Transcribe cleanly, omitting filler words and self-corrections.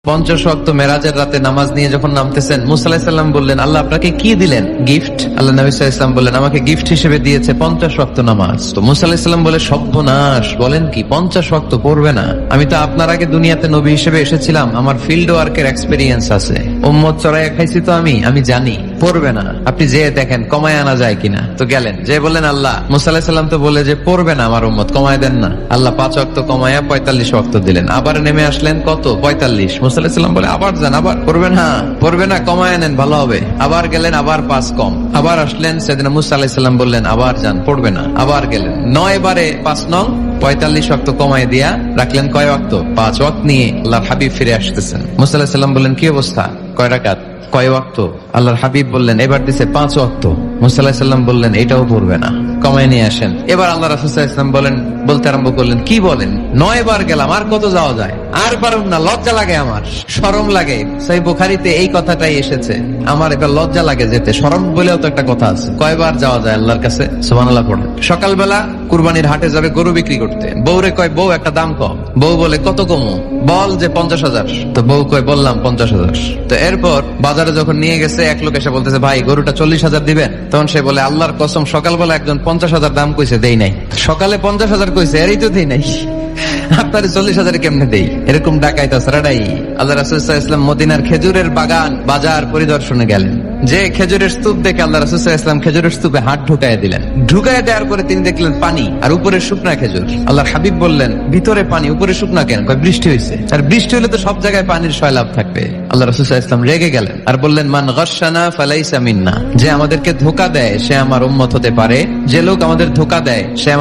50 ওয়াক্ত মেরাজের রাতে নামাজ নিয়ে যখন নামতেছেন, মুসা আলাইহিস সালাম বললেন, আল্লাহ আপনাকে কি দিলেন গিফট? আল্লাহ নবী সাল্লাল্লাহু আলাইহি ওয়াসাল্লাম বললেন, আমাকে গিফট হিসেবে দিয়েছে 50 ওয়াক্ত নামাজ। তো মুসা আলাইহিস সালাম বলে, সর্বনাশ, বলেন কি 50 ওয়াক্ত পড়বে না? আমি তো আপনার আগে দুনিয়াতে নবী হিসেবে এসেছিলাম, আমার ফিল্ড ওয়ার্কের এক্সপেরিয়েন্স আছে, উম্মত চড়াইয়া খাইছি, তো আমি জানি পড়বে না। আপনি যে দেখেন কমায় আনা যায় কিনা। তো গেলেন, যে বললেন, আল্লাহ মুসা আলাইহিস সালাম তো বলে যে পড়বে না আমার উম্মত, কমায় দেন না। আল্লাহ 5 ওয়াক্ত কমায়া 45 ওয়াক্ত দিলেন। আবার নেমে আসলেন কত? 45। মুসা আলাইহিস সালাম বলে, আবার যান, আবার পড়বে না, কমায় নেন, ভালো হবে। আবার গেলেন, আবার 5 কম। আবার আসলেন, সাইয়েদনা মুসা আলাইহিস সালাম বললেন, আবার যান, পড়বে না। আবার গেলেন, 9 বারে 5 নং 45 ওয়াক্ত কমায় দিয়া রাখলেন কয় ওয়াক্ত? 5 ওয়াক্ত নিয়ে আল্লাহর হাবিব ফিরে আসতেছেন। মুসা আলাইহিস সালাম বললেন, কি অবস্থা, কয় রাকাত, কয় ওয়াক্ত? আল্লাহর হাবিব বললেন, এবার দিছে 5 ওয়াক্ত। মুসা আলাইহিস সালাম বললেন, এটাও পড়বে না, কমায় নিয়ে আসেন। এবার আল্লাহ রাসূল সাল্লাল্লাহু আলাইহি ওয়াসাল্লাম বলতে আরম্ভ করলেন, কি বলেন, 9 বার গেলাম, আর কত যাওয়া যায়? আর পারুম না, লজ্জা লাগে, আমার শরম লাগে। সহিহ বুখারীতে এই কথাটাই এসেছে, আমার এবার লজ্জা লাগে যেতে। শরম বলেও তো একটা কথা আছে। কয়বার যাওয়া যায় আল্লাহর কাছে? সুবহানাল্লাহ পড়েন। সকালবেলা কুরবানির হাটে যাবে গরু বিক্রি করতে, বউরে কয়, বউ একটা দাম কম। বউ বলে, কত কমু? বল যে 50,000। তো বউ কয়, বললাম 50,000। তো এরপর বাজারে যখন নিয়ে গেছে, এক লোক এসে বলতেছে, ভাই গরুটা 40,000 দিবেন? তখন সে বলে, আল্লাহর কসম, সকালবেলা একজন 50,000 দাম কইছে, দেই নাই। সকালে 50,000 কইছে, এরই তো দেই নাই, আপনার 40,000 কেমনে দেই? এরকম ডাকাইতে সারাটাই। আল্লাহ রাসূল সাল্লাল্লাহু আলাইহি ওয়াসাল্লাম মদিনার খেজুরের বাগান বাজার পরিদর্শনে গেলেন। যে খেজুরের স্তূপ দেখে আল্লাহ রাসূল সাল্লাল্লাহু আলাইহি ওয়াসাল্লাম খেজুরের স্তূপে হাত ঢুকায় দিলেন। ঢুকায় দেওয়ার পরে তিনি দেখলেন পানি, আর উপরে শুকনা খেজুর। আল্লাহর হাবিব বললেন, ভিতরে পানি, উপরে শুকনা কেন? কয়, বৃষ্টি হয়েছে। আর বৃষ্টি হলে তো সব জায়গায় পানির সয়লাভ থাকবে। আল্লাহ রাসূল সাল্লাল্লাহু আলাইহি ওয়াসাল্লাম রেগে গেলেন আর বললেন, মান গাশশানা ফালাইসা মিন্না। যে আমাদেরকে ধোঁকা দেয় সে আমার উম্মত হতে পারে, যে লোক আমাদের ধোঁকা দেয় সে